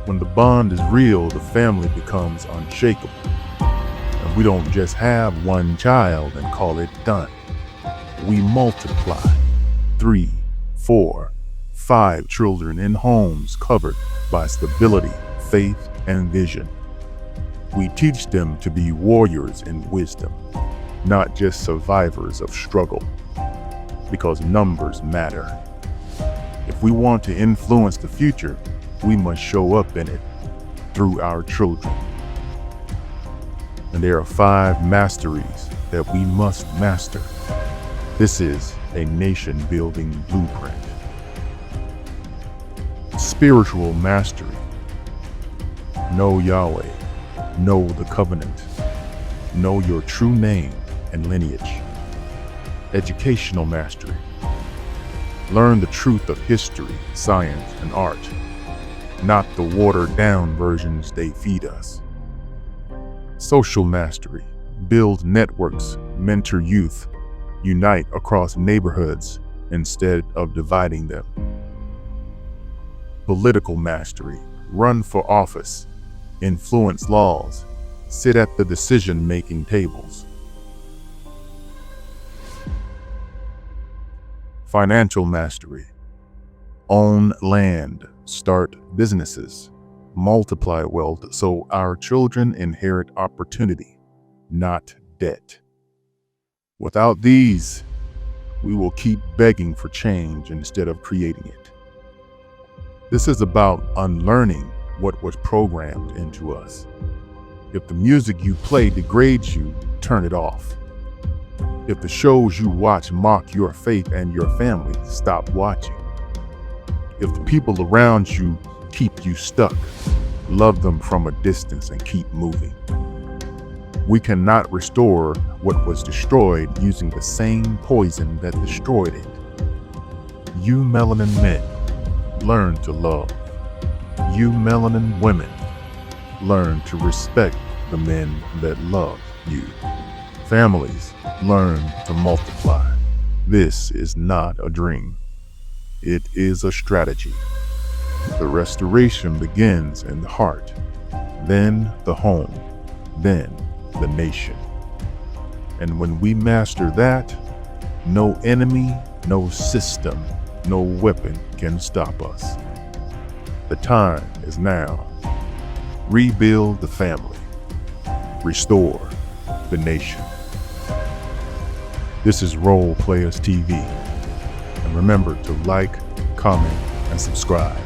When the bond is real, the family becomes unshakable. And we don't just have one child and call it done. We multiply 3, 4, 5 children in homes covered by stability, faith, and vision. We teach them to be warriors in wisdom, not just survivors of struggle, because numbers matter. If we want to influence the future, we must show up in it through our children. And there are 5 masteries that we must master. This is a nation-building blueprint. Spiritual mastery. Know Yahweh. Know the covenant. Know your true name and lineage. Educational mastery. Learn the truth of history, science, and art, not the watered-down versions they feed us. Social mastery. Build networks, mentor youth, unite across neighborhoods instead of dividing them. Political mastery. Run for office, influence laws, sit at the decision-making tables. Financial mastery. Own land, start businesses, multiply wealth so our children inherit opportunity, not debt. Without these, we will keep begging for change instead of creating it. This is about unlearning what was programmed into us. If the music you play degrades you, turn it off. If the shows you watch mock your faith and your family, stop watching. If the people around you keep you stuck, love them from a distance and keep moving. We cannot restore what was destroyed using the same poison that destroyed it. You melanin men, learn to love. You melanin women, learn to respect the men that love you. Families, learn to multiply. This is not a dream. It is a strategy. The restoration begins in the heart, then the home, then the nation. And when we master that, no enemy, no system, no weapon can stop us. The time is now. Rebuild the family. Restore the nation. This is Role Players TV. And remember to like, comment, and subscribe.